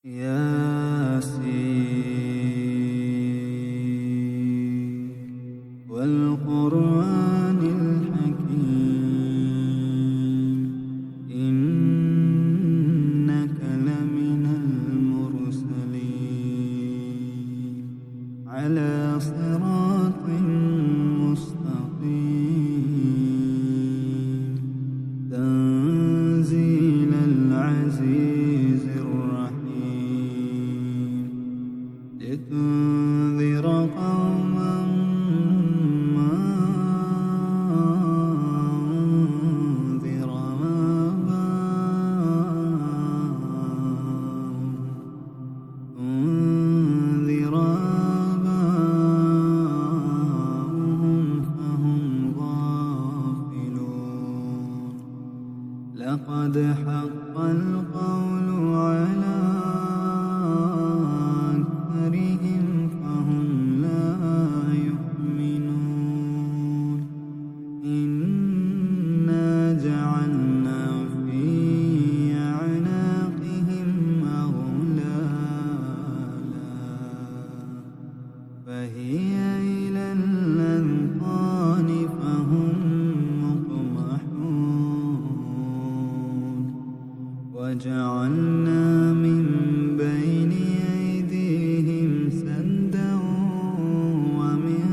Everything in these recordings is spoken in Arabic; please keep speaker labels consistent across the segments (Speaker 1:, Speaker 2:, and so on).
Speaker 1: ياسين والقرآن الحكيم إنك لمن المرسلين على صراط مستقيم تنزيل العزيز الرحيم لتنذر قوما ما أنذر آباؤهم فهم غافلون لقد حق القول على أكثرهم فهم لا يؤمنون إنا جعلنا في أعناقهم أغلالا فهي إلى الأذقان فهم مقمحون وجعلنا من بين أيديهم سدا ومن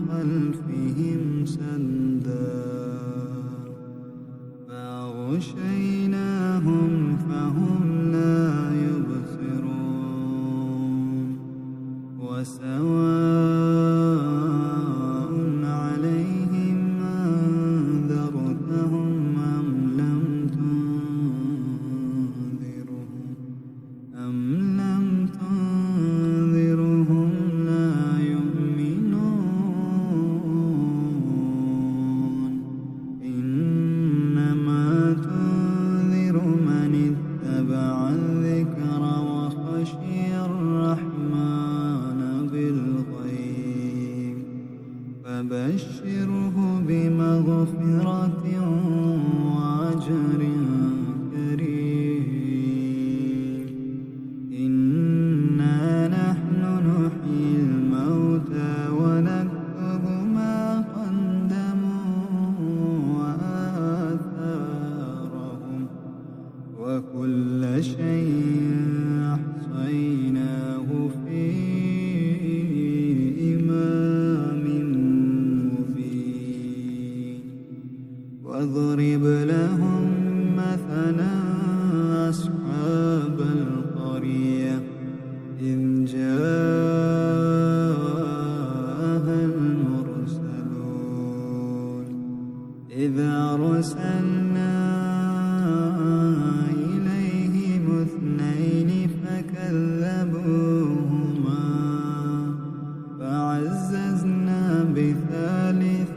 Speaker 1: خلفهم سدا فأغشيناهم فهم لا يبصرون وسواء عليهم أنذرتهم أم لم تنذرهم لا يؤمنون إنما تنذر من اتبع الذكر وخشي الرحمن بالغيب فبشره بمغفرة وأجر كريم إنا نحن نحيي الموتى ونكتب ما قدموا وآثارهم وكل شيء أحصيناه في إمام مبين واضرب لهم مثلا أصحاب القرية إذ جاءها المرسلون إذ أرسلنا إليهم اثنين فكذبوهما فعززنا بثالث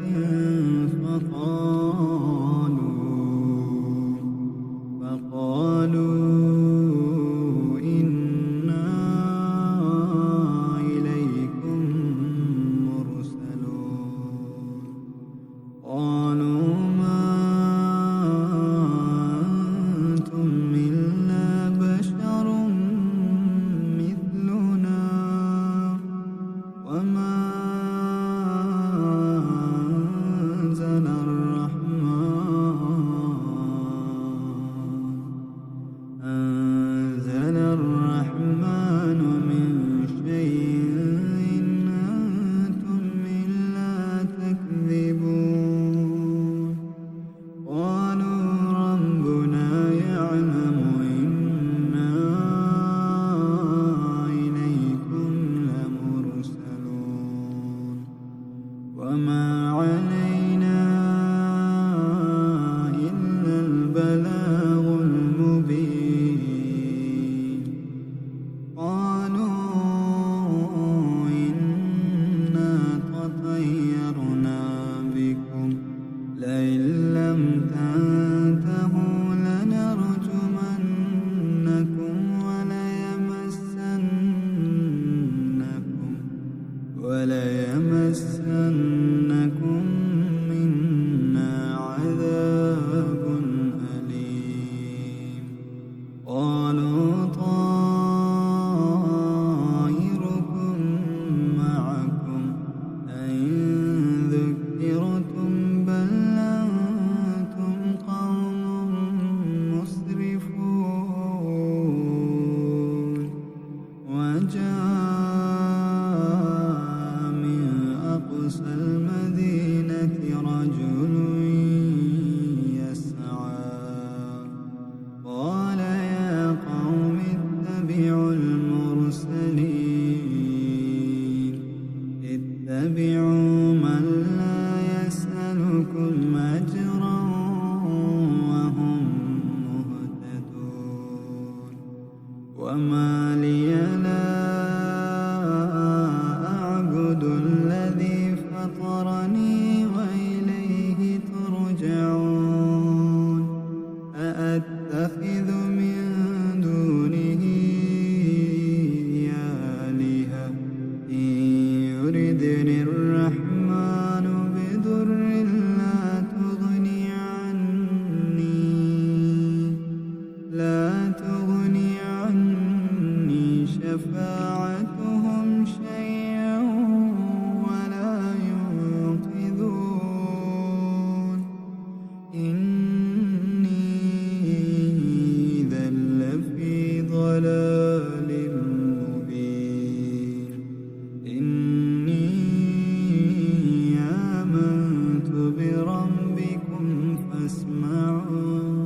Speaker 1: فقالوا إنا وما لي لا أعبد الذي فطرني وإليه ترجعون أأتخذ من دونه آلهة إن يردني الرحمن بضر لا تغني عني شفاعتهم شيئا ولا ينقذون إني إذا لفي ضلال مبين إني آمنت بربكم فاسمعون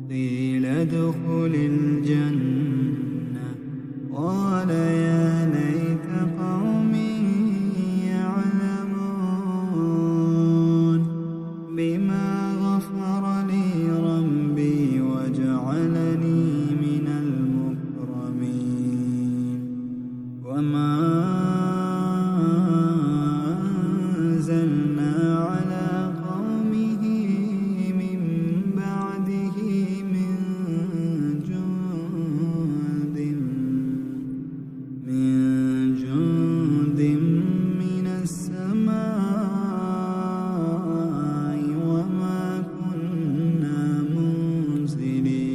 Speaker 1: قيل ادخل الجنة قال يا ليت قومي يعلمون بما غفر لي ربي وجعلني من المكرمين وما أنزلنا على قومه من بعده من جند من السماء وما كنا منزلين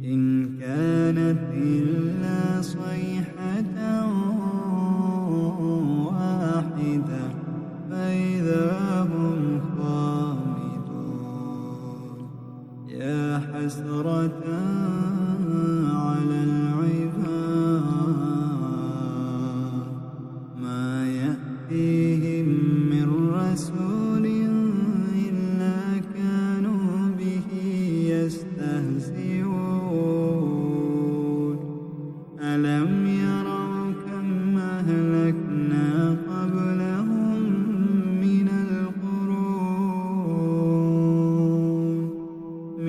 Speaker 1: إن كانت إلا صيحة واحدة فإذا هم خامدون يا حسرة على العباد ما يأتيهم من رسول إلا كانوا به يستهزئون ألم يروا كم أهلكنا قبلهم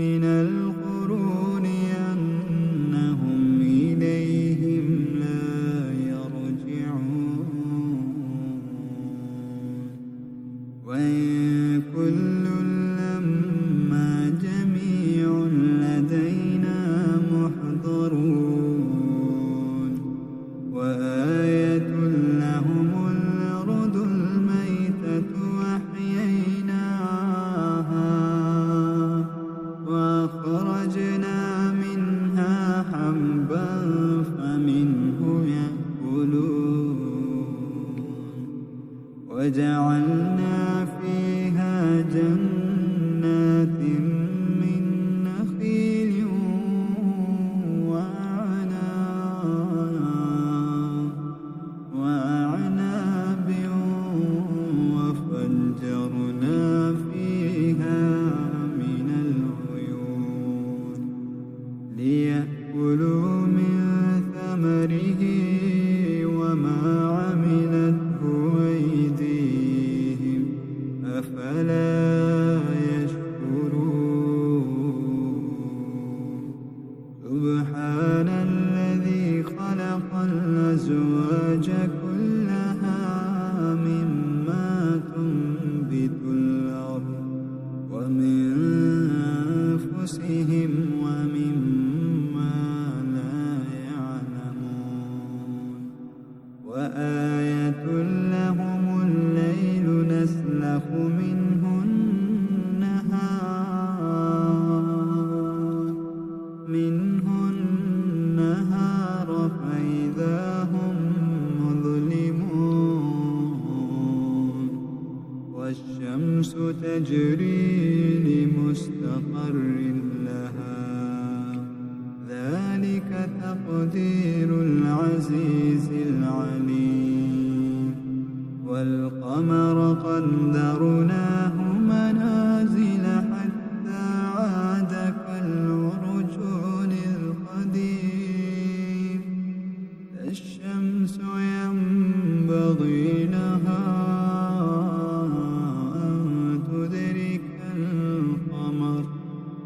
Speaker 1: من القرون أنهم إليهم لا يرجعون وإن كل لما جميع لدينا محضرون وآية لهم الأرض الميتة أحييناها وأخرجنا منها حبا فمنه يأكلون وجعلنا فيها جنات من نخيل وأعناب وفجرنا فيها من العيون ليأكلوا من ثمره وما عملته أيديهم أفلا يشكرون سبحان الذي خلق الأزواج كلها مما تنبت الأرض ومن أنفسهم ومما لا يعلمون وآية لهم الليل نسلخ منه النهار فإذا هم مظلمون والشمس تجري لمستقر لها ذلك تقدير العزيز العليم والقمر قدرناه منازل حتى عاد كالعرجون القديم الشمس ينبغي لها أن تدرك القمر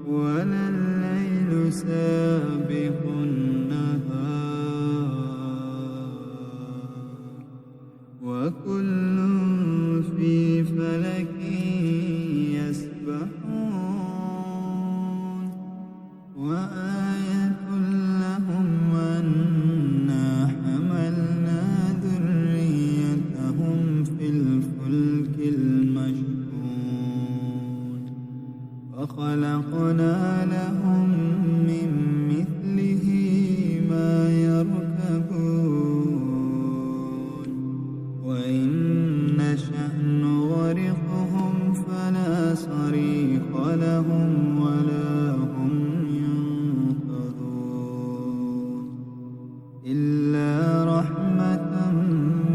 Speaker 1: ولا الليل سابق النهار وكل في فلك يسبحون وآية لهم أنا حملنا ذريتهم في الفلك المشحون وخلقنا لهم من مثله ما يركبون وإن نشأ نغرقهم فلا صريخ لهم ولا هم ينقذون إلا رحمة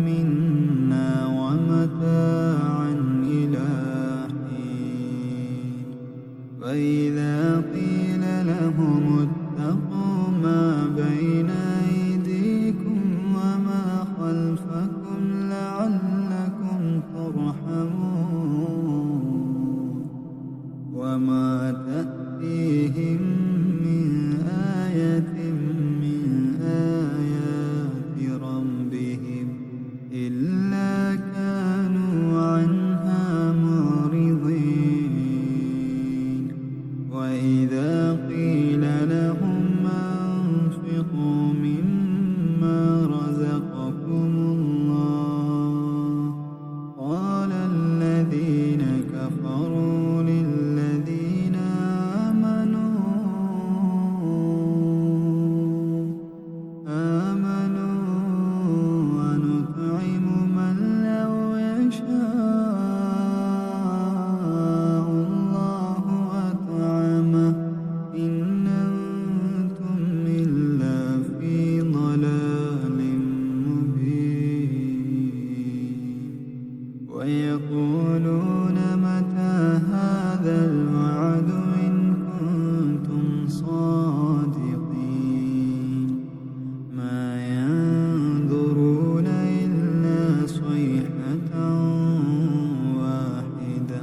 Speaker 1: منا ومتاعا إلى حين وإذا قيل لهم اتقوا ما بين أيديكم وما خلفكم لعلكم ترحمون وما تأتيهم من آية من آيات ربهم إلا كانوا عنها معرضين وإذا قيل لهم أنفقوا مما رزقكم الله قال الذين كفروا للذين آمنوا ونطعم من لو يشاء الله أطعمه إن أنتم إلا في ضلال مبين ويقولون متى هذا الوعد إن كنتم صادقين ما ينظرون إلا صيحة واحدة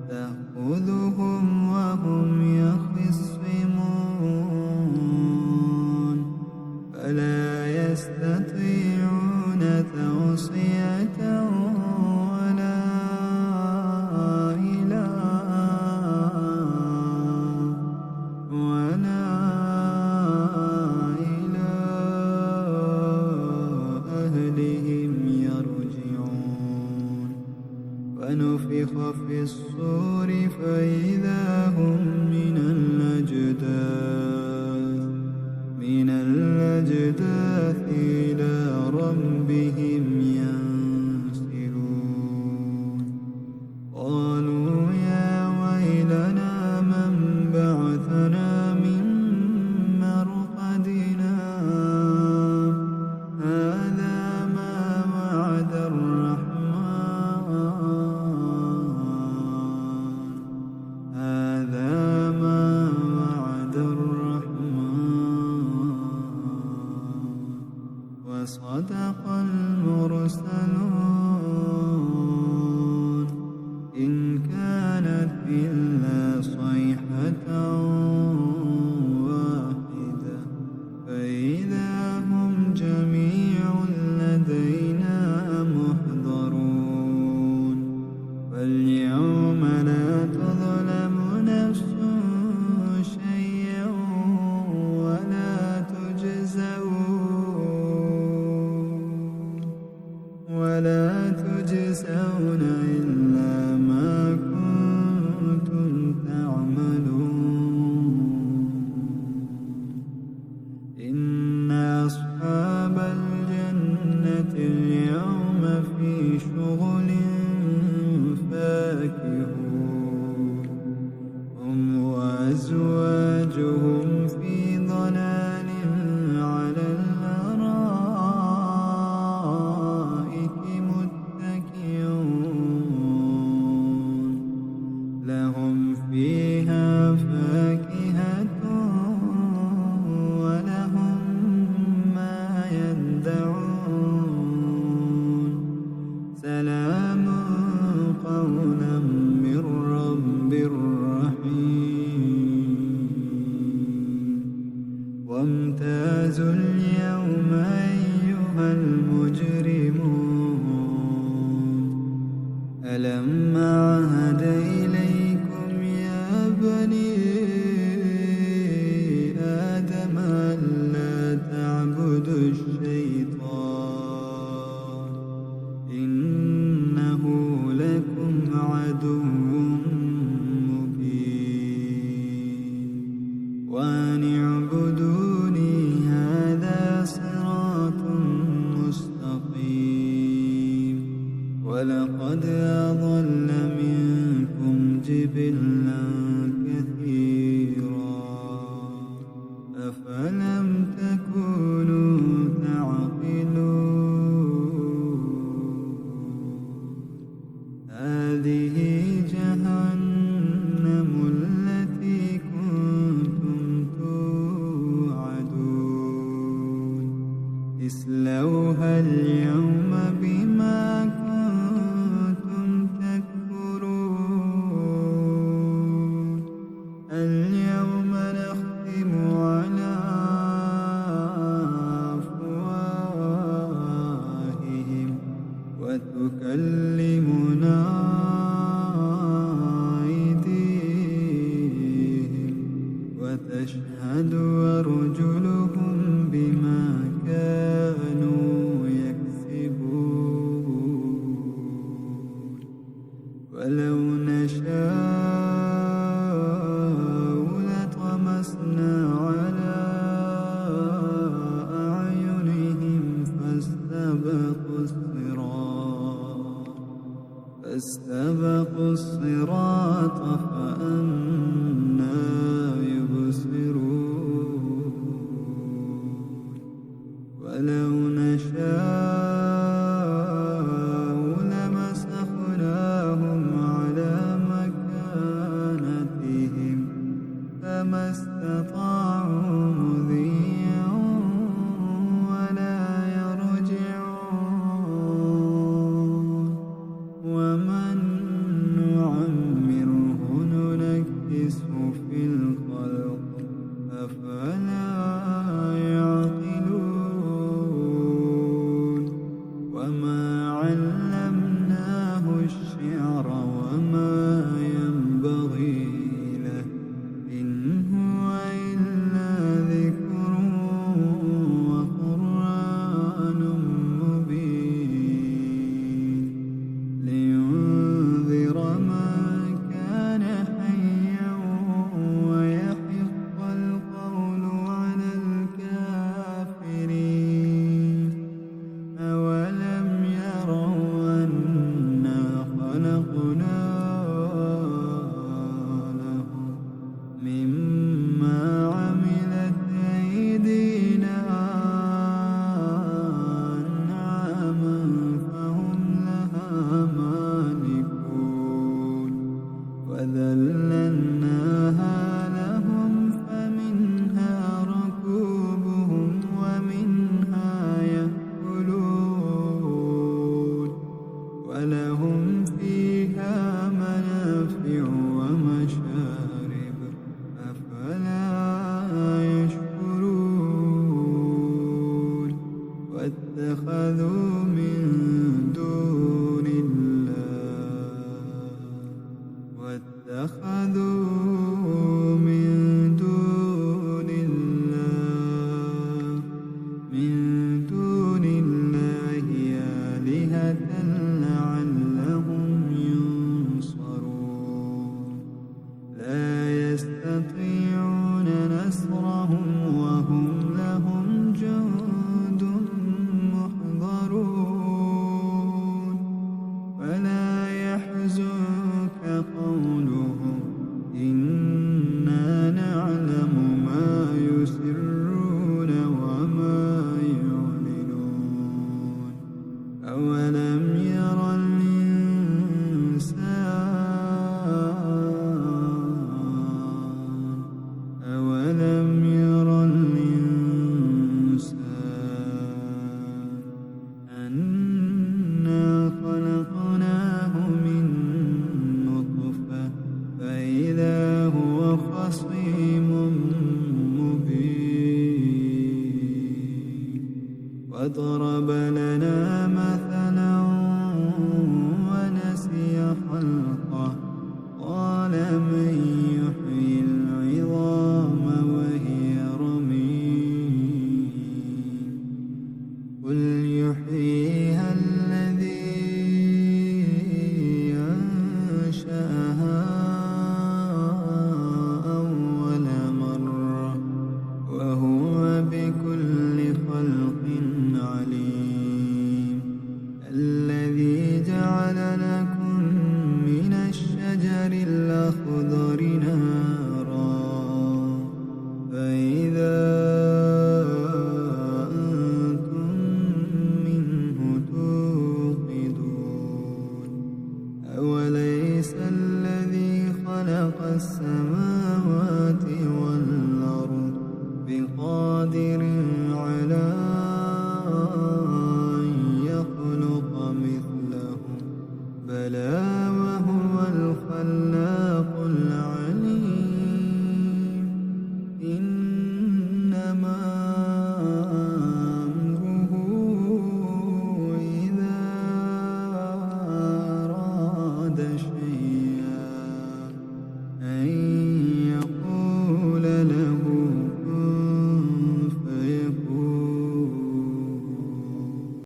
Speaker 1: تأخذهم وهم يخصمون فلا يستطيعون توصية ولا إلى أهلهم يرجعون ونفخ في الصور فإذا هم من الأجداث إلى ربهم ينسلون قالوا يا ويلنا من بعثنا من مرقدنا هذا ما وعد الرحمن وصدق المرسلون إن كانت إلا صيحة واحدة فإذا هم جميع لدينا محضرون فاليوم لا تظلم نفس شيئا ولا تجزون إلا ما كنتم تعملون إن أصحاب الجنة اليوم في شغل فاكهون هم وأزواجهم في ضلال على الأرائك متكئون لهم فيها فاكهة ولهم ما يدعون سلام قولا من رب رحيم وامتازوا اليوم أيها المجرمون ألم أعهد إليكم يا بني آدم ألا تعبدوا الشيطان إنه لكم عدو مبين وأن اعبدوني هذا صراط مستقيم ولقد أضل منكم جبلا كثيرا أفلم تكونوا تعقلون هذه جهنم التي كنتم توعدون اصلوها اليوم بما كنتم تكفرون اليوم نختم على أفواههم وتكلمنا أيديهم وتشهد أرجلهم بما كانوا يكسبون ولو نشاء لطمسنا على أعينهم فاستبقوا الصراط فأنى يبصرون ولو نشاء لمسخناهم على مكانتهم فما استطاعوا مضيا ولا يرجعون ومن نعمره ننكسه في الخلق أفلا يعقلون وما علمناه الشعر وما ينبغي له إن هو إلا ذكر وقرآن مبين لينذر من كان حيا ويحق القول على الكافرين أولم يروا أنا خلقنا لهم مما عملت أيدينا أنعاما فهم لها مالكون وذللناها لهم فمنها ركوبهم ومنها يأكلون ولهم فيها منافع ومشارب أفلا يشكرون واتخذوا من دون الله آلهة لعلهم ينصرون لا يستطيعون نصرهم وهم لهم جند محضرون ولا يحزنك قولهم إنا نعلم ما يسرون وما يعلنون أولم ير الإنسان أنا خلقناه من نطفة فإذا هو خصيم مبين وضرب